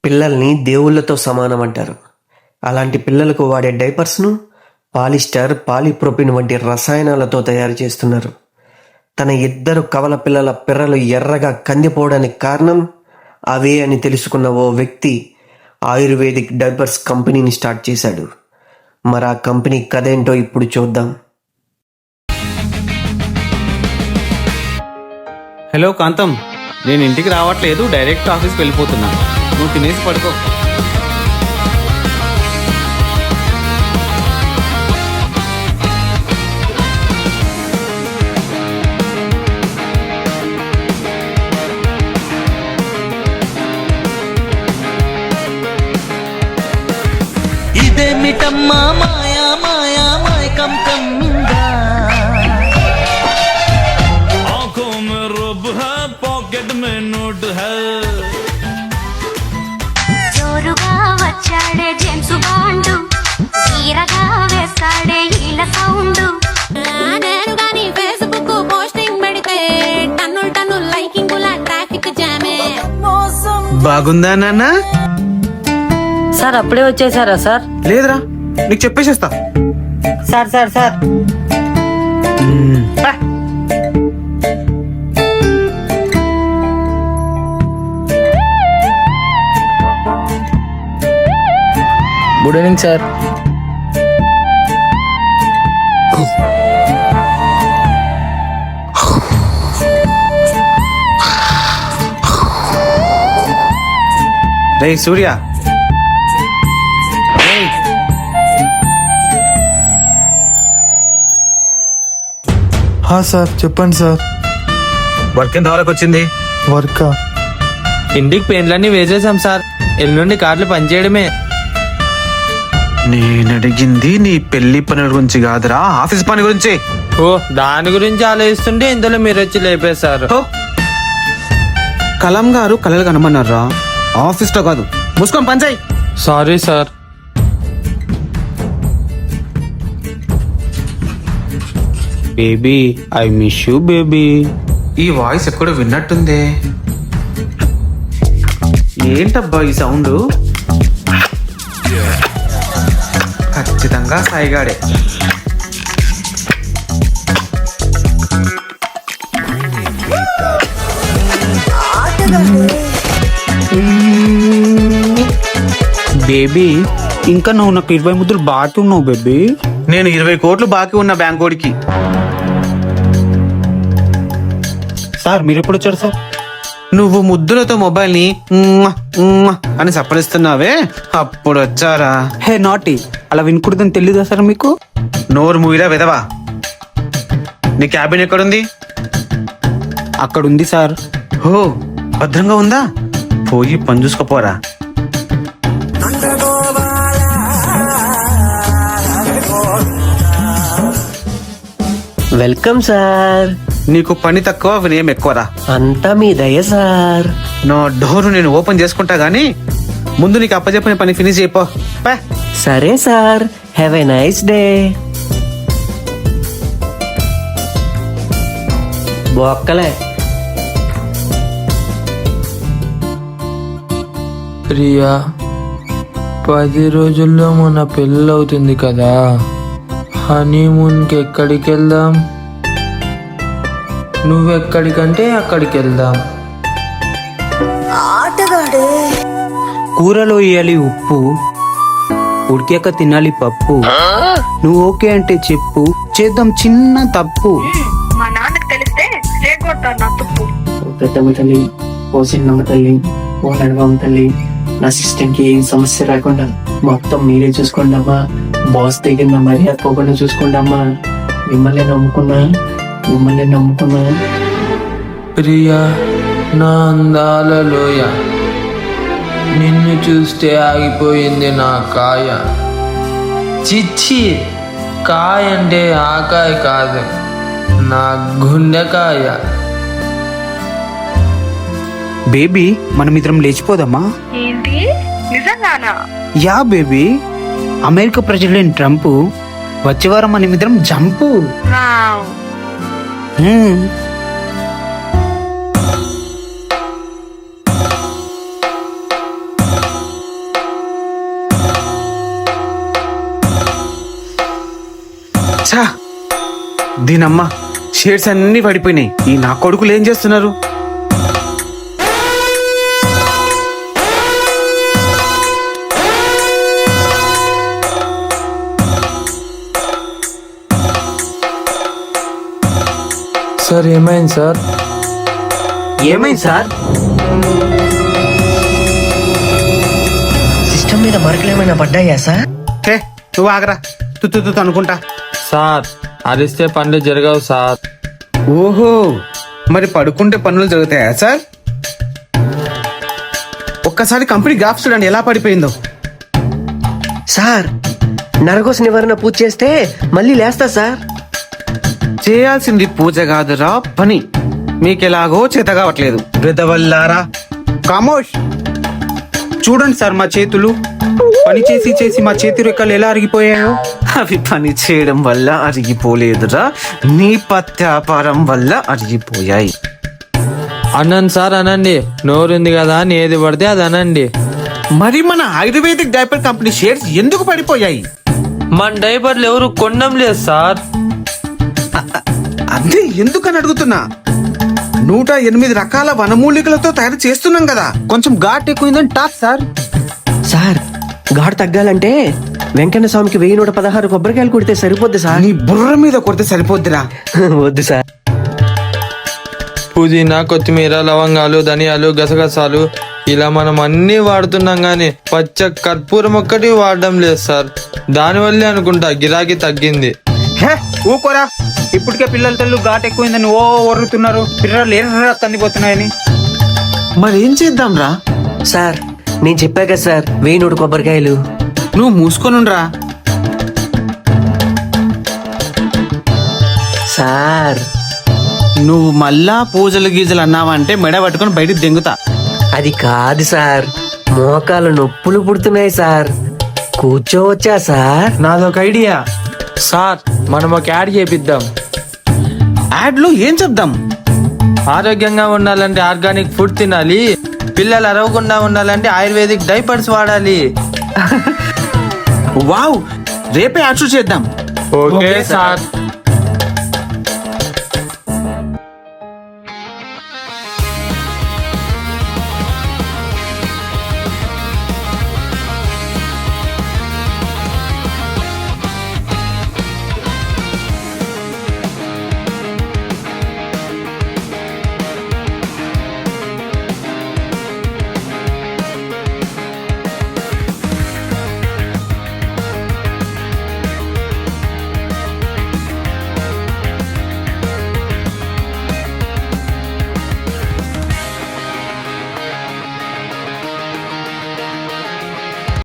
పిల్లల్ని దేవుళ్ళతో సమానం అంటారు. అలాంటి పిల్లలకు వాడే డైపర్స్ను పాలిస్టర్, పాలిప్రోపిన్ వంటి రసాయనాలతో తయారు చేస్తున్నారు. తన 2 కవల పిల్లల పిర్రలు ఎర్రగా కందిపోవడానికి కారణం అవే అని తెలుసుకున్న ఓ వ్యక్తి ఆయుర్వేదిక్ డైపర్స్ కంపెనీని స్టార్ట్ చేశాడు. మరి ఆ కంపెనీ కథ ఏంటో ఇప్పుడు చూద్దాం. హలో కాంతం, నేను ఇంటికి రావట్లేదు, డైరెక్ట్ ఆఫీస్కి వెళ్ళిపోతున్నా. నువ్వు తినేసి పడుకో. ఇదేమిటమ్మా మాయా మాయా మాయకం కమ్మిందా, आंखों में रुब है, पॉकेट में नोट है. జోరుగా వచ్చాడే జేమ్స్ బాండ్, తీరగా వేస్తాడే ఈల సౌండ్. నేను గాని ఫేస్బుక్ పోస్టింగ్ పెడితే టన్నులు లైకింగ్ ట్రాఫిక్ జామే. బాగుందా నాన్న? సార్ అప్పుడే వచ్చేసారా సార్? లేదురా, నీకు చెప్పేసేస్తా. Sir sir sir good evening sir. రే సూర్య, సార్ చెప్పండి సార్. వర్క్ ఎంత వరకు వచ్చింది? వర్క్ ఇంటికి పెయింట్లన్నీ వేసేసాం సార్, ఎల్లుండి కార్లు పనిచేయడమే. నేను అడిగింది నీ పెళ్లి పని గురించి కాదురా, ఆఫీస్ పని గురించి. ఓ, దాని గురించి ఆలోచిస్తుంటే ఇందులో మీరు వచ్చి లేపేశారు. కలాం గారు కలలు కనమన్నారా, ఆఫీస్ లో కాదు. మూసుకొని పనిచేయి. Sorry sir. Baby, I miss you baby. ఈ వాయిస్ ఎక్కడో విన్నట్టుందే. ఏంటబ్బా ఈ సౌండ్? ఖచ్చితంగా సాయిగాడే. బేబీ, ఇంకా నువ్వు నాకు 20 ముద్దులు బాకీ ఉన్నావు బేబీ. నేను 20 కోట్లు బాకీ ఉన్న బ్యాంకోడికి. సార్ మీరు ఎప్పుడు వచ్చారు సార్? నువ్వు ముద్దులతో మొబైల్ ని అని సప్పరిస్తున్నావే, అప్పుడు వచ్చారా. హే నాటి, అలా వినకూడదని తెలీదా సార్ మీకు? నోరు మూయిరా విధవా. నీ క్యాబిన్ ఎక్కడుంది? అక్కడ ఉంది సార్. ఓ, భద్రంగా ఉందా? పోయి పని చూసుకోపోరా. Welcome sir. నీకు పని తక్కువ, వినయం ఎక్కువరా. అంతా మీ దయ సార్. నా డోరు నేను ఓపెన్ చేసుకుంటా గానీ ముందు నీకు అప్పచెప్పిన పని ఫినిష్ అయిపో. సరే sir, have a nice day. బొక్కలే. ప్రియా, 10 రోజుల్లో మన పెళ్ళి అవుతుంది కదా, హనీమూన్కి ఎక్కడికి వెళ్దాం? నువ్వెక్కడికంటే అక్కడికి వెళ్దాం. కూరలో వేయాలి ఉప్పు, ఉడికాక తినాలి పప్పు. నువ్వు ఓకే అంటే చెప్పు, చేద్దాం చిన్న తప్పు. మా నాన్నకు తెలిస్తే రేగొడతారు నా తుప్పు. పెద్దమ్మ తల్లి, ఓ చిన్నమ్మ తల్లి, ఓ నడవమ్మ తల్లి, నా సిస్టమ్ కి ఏం సమస్య రాకుండా మొత్తం మీరే చూసుకోండి అమ్మా. బాస్ దగ్గర నా మర్యాద పోకుండా చూసుకోండి అమ్మా. మిమ్మల్ని నమ్ముకున్నా. ప్రియా, నా అందాల లోయ, నిన్ను చూస్తే ఆగిపోయింది నా కాయ. చిచ్చి, కాయ అంటే ఆకాయ కాదు, నా గుండెకాయ. బేబీ, మనం ఇద్దరం లేచిపోదామా? ఏంటి, నిజంగానా? Yeah baby, America president Trump వచ్చే వారం మనం ఇద్దరం జంపు. వావ్. ఛా, దీనమ్మ షేడ్స్ అన్ని పడిపోయినాయి. ఈ నా కొడుకులు ఏం చేస్తున్నారు? సార్ ఏమైంది సార్? ఏమైంది సార్? సిస్టమ్ మీద మరకలు ఏమైనా పడ్డాయా సార్? హే, నువ్వు ఆగరా. తుత్తు అనుకుంటా. సార్ అరిస్తే పనులు జరగవు సార్. ఓహో, మరి పడుకుంటే పనులు జరుగుతాయా సార్? ఒక్కసారి కంపెనీ గ్రాఫ్ చూడండి ఎలా పడిపోయిందో. సార్ నరకోస నివారణ పూజ చేస్తే మళ్ళీ లేస్తా సార్. చేయాల్సింది పూజ కాదురా, పని. మీకెలాగో చేత కావట్లేదు. బ్రదవల్లారా, కామోష్. చూడండి సార్, మా చేతులు పని చేసి చేసి మా చేతి రెక్కలు ఎలా అరిగిపోయాయో. అవి పని చేయడం వల్ల అరిగిపోలేదురా, నీ పత్యాపారం వల్ల అరిగిపోయాయి. అనండి సార్ అనండి, నోరుంది కదా అని ఏది పడితే అది అనండి. మరి మన ఆయుర్వేదిక్ డైపర్ కంపెనీ షేర్స్ ఎందుకు పడిపోయాయి? మన డైపర్లు ఎవరు కొనడం లేదు సార్. అదే ఎందుకని అడుగుతున్నా. 108 రకాల వనమూలికలతో తయారు చేస్తున్నాం కదా, కొంచెం ఘాట్ ఎక్కువైందని టాక్ సార్. సార్ ఘాటు తగ్గాలంటే వెంకన్న స్వామికి 1116 కొబ్బరికాయలు కొడితే సరిపోద్ది సార్. నీ బుర్ర మీద కొడితే సరిపోద్దిరా. వద్దు సార్. పుదీనా, కొత్తిమీర, లవంగాలు, ధనియాలు, గసగసాలు ఇలా మనం అన్ని వాడుతున్నాం గానీ పచ్చ కర్పూరం ఒక్కటి వాడడం లేదు సార్. దానివల్లే అనుకుంటా గిరాకీ తగ్గింది. హే ఊకోరా, ఇప్పటికే పిల్లల తల్లు ఘాట్ ఎక్కువైందని ఓ ఒర్రుతున్నారు. పిల్లలు ఏం కందిపోతున్నాయని. మరి ఏం చేద్దాం రా? సార్ నేను చెప్పా కదా సార్, 1100 కొబ్బరికాయలు. నువ్వు మూసుకొనుండ్రా. సార్ నువ్వు మళ్ళా పూజలు గీజలు అన్నావంటే మెడ పట్టుకొని బయటికి దెంగుతా. అది కాదు సార్, మోకాలు నొప్పులు పుడుతున్నాయి సార్. కూర్చోవచ్చా సార్? నాదొక ఐడియా. సార్ మనం ఒక యాడ్ చేపిద్దాం. యాడ్ లో ఏం చెప్దాం? ఆరోగ్యంగా ఉండాలంటే ఆర్గానిక్ ఫుడ్ తినాలి, పిల్లలు అరవకుండా ఉండాలంటే ఆయుర్వేదిక్ డైపర్స్ వాడాలి. వావ్, రేపే యాడ్ షూట్ చేద్దాం. Okay sir.